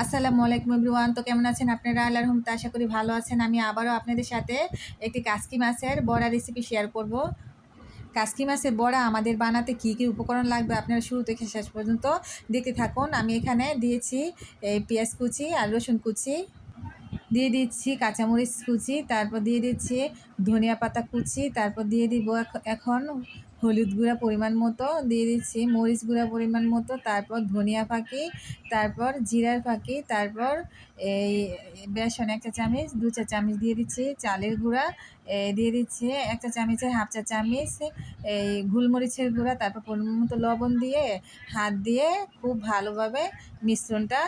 আসসালামু আলাইকুম এভরিওয়ান। তো কেমন আছেন আপনারা? আল্লাহর রহমতে আশা করি ভালো আছেন। আমি আবারও আপনাদের সাথে একটি কাসকি মাছের বড়া রেসিপি শেয়ার করব। কাসকি মাছের বড়া আমাদের বানাতে কী কী উপকরণ লাগবে আপনারা শুরু থেকে শেষ পর্যন্ত দেখতে থাকুন। আমি এখানে দিয়েছি এই পেঁয়াজ কুচি আর রসুন কুচি, দিয়ে দিচ্ছি কাঁচামরিচ কুচি, তারপর দিয়ে দিচ্ছি ধনিয়া পাতা কুচি, তারপর দিয়ে দিব এখন হলুদ গুঁড়া পরিমাণ মতো, দিয়ে দিচ্ছি মরিচ গুঁড়া পরিমাণ মতো, তারপর ধনিয়া ফাঁকি, তারপর জিরার ফাঁকি, তারপর এই বেসন 1 চা চামচ, 2 চা চামচ দিয়ে দিচ্ছি চালের গুঁড়া, দিয়ে দিচ্ছি 1 চা চামচের হাফ চা চামচ এই গোলমরিচের গুঁড়া, তারপর পরিমাণ মতো লবণ দিয়ে হাত দিয়ে খুব ভালোভাবে মিশ্রণটা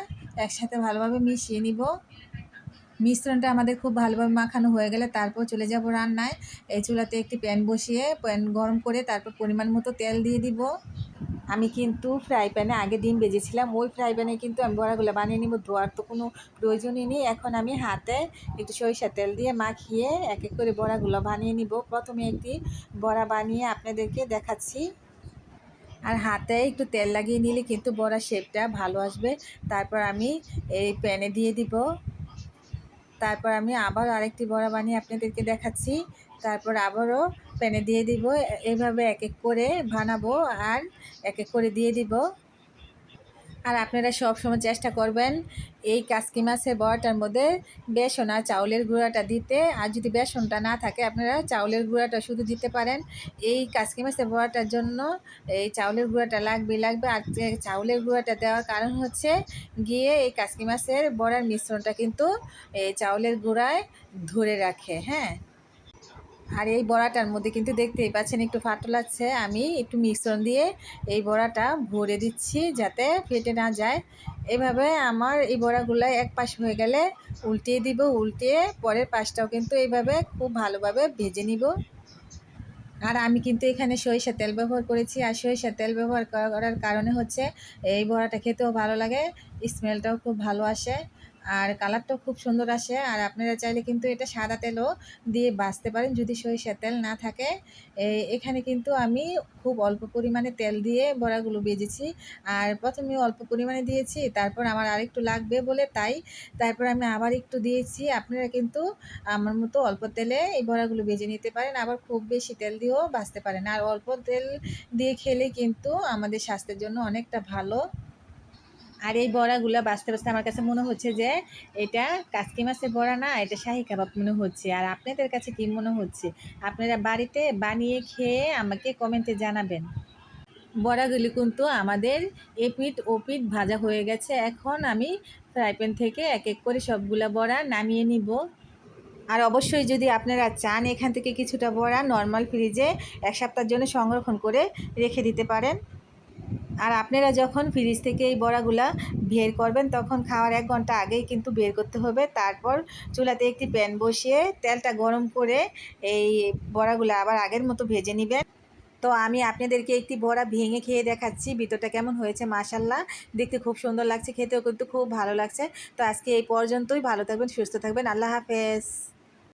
একসাথে ভালোভাবে মিশিয়ে নিব। মিশ্রণটা আমাদের খুব ভালোভাবে মাখানো হয়ে গেলে তারপর চলে যাব রান্নায়। এই চুলাতে একটি প্যান বসিয়ে প্যান গরম করে তারপর পরিমাণ মতো তেল দিয়ে দিব। আমি কিন্তু ফ্রাই প্যানে আগে ডিম ভেজেছিলাম, ওই ফ্রাই প্যানে কিন্তু আমি বড়াগুলো বানিয়ে নিব, ধোয়ার তো কোনো প্রয়োজনই নেই। এখন আমি হাতে একটু সরিষার তেল দিয়ে মাখিয়ে এক এক করে বড়াগুলো বানিয়ে নিব। প্রথমে একটি বড়া বানিয়ে আপনাদেরকে দেখাচ্ছি। আর হাতে একটু তেল লাগিয়ে নিলে কিন্তু বড়ার শেপটা ভালো আসবে। তারপর আমি এই প্যানে দিয়ে দিব। তারপর আমি আবার আরেকটি বড়া বানিয়ে আপনাদেরকে দেখাচ্ছি। তারপর আবারও প্যানে দিয়ে দিব। এভাবে এক এক করে বানাবো আর এক এক করে দিয়ে দিব। আর আপনারা সবসময় চেষ্টা করবেন এই কাসকি মাছের বড়াটার মধ্যে বেসন আর চাউলের গুঁড়াটা দিতে। আর যদি বেসনটা না থাকে আপনারা চাউলের গুঁড়াটা শুধু দিতে পারেন। এই কাসকি মাছের বড়াটার জন্য এই চাউলের গুঁড়াটা লাগবে। আর চাউলের গুঁড়াটা দেওয়ার কারণ হচ্ছে গিয়ে এই কাসকি মাছের বড়ার মিশ্রণটা কিন্তু এই চাউলের গুঁড়ায় ধরে রাখে। হ্যাঁ, আর এই বড়াটার মধ্যে কিন্তু দেখতেই পাচ্ছেন একটু ফাটল আছে। আমি একটু মিশ্রণ দিয়ে এই বড়াটা ভরে দিচ্ছি যাতে ফেটে না যায়। এভাবে আমার এই বড়াগুলো এক পাশ হয়ে গেলে উল্টিয়ে দিব, উল্টিয়ে পরের পাশটাও কিন্তু এইভাবে খুব ভালোভাবে ভেজে নিব। আর আমি কিন্তু এখানে সরিষার তেল ব্যবহার করেছি। আর সরিষার তেল ব্যবহার করার কারণে হচ্ছে এই বড়াটা খেতেও ভালো লাগে, স্মেলটাও খুব ভালো আসে আর কালারটাও খুব সুন্দর আসে। আর আপনারা চাইলে কিন্তু এটা সাদা তেলও দিয়ে ভাজতে পারেন যদি সরিষার তেল না থাকে। এখানে কিন্তু আমি খুব অল্প পরিমাণে তেল দিয়ে বড়াগুলো ভেজেছি। আর প্রথমে অল্প পরিমাণে দিয়েছি, তারপর আমার আরেকটু লাগবে বলে তারপর আমি আবার একটু দিয়েছি। আপনারা কিন্তু আমার মতো অল্প তেলে এই বড়াগুলো ভেজে নিতে পারেন, আবার খুব বেশি তেল দিয়েও ভাজতে পারেন। আর অল্প তেল দিয়ে খেলে কিন্তু আমাদের স্বাস্থ্যের জন্য অনেকটা ভালো। আর এই বড়াগুলো ভাজতে ভাজতে আমার কাছে মনে হচ্ছে যে এটা কাসকি মাছের বড়া না, এটা শাহি কাবাব মনে হচ্ছে। আর আপনাদের কাছে কী মনে হচ্ছে? আপনারা বাড়িতে বানিয়ে খেয়ে আমাকে কমেন্টে জানাবেন। বড়াগুলি কিন্তু আমাদের এপিঠ ওপিঠ ভাজা হয়ে গেছে। এখন আমি ফ্রাই প্যান থেকে এক এক করে সবগুলা বড়া নামিয়ে নিব। আর অবশ্যই যদি আপনারা চান এখান থেকে কিছুটা বড়া নর্মাল ফ্রিজে 1 সপ্তাহের জন্য সংরক্ষণ করে রেখে দিতে পারেন। আর আপনারা যখন ফ্রিজ থেকে এই বড়াগুলা বের করবেন তখন খাওয়ার 1 ঘন্টা আগেই কিন্তু বের করতে হবে। তারপর চুলাতে একটি প্যান বসিয়ে তেলটা গরম করে এই বড়াগুলা আবার আগের মতো ভেজে নেবেন। তো আমি আপনাদেরকে একটি বড়া ভেঙে খেয়ে দেখাচ্ছি ভিতরটা কেমন হয়েছে। মাশাআল্লাহ, দেখতে খুব সুন্দর লাগছে, খেতেও কিন্তু খুব ভালো লাগছে। তো আজকে এই পর্যন্তই। ভালো থাকবেন, সুস্থ থাকবেন। আল্লাহ হাফেজ।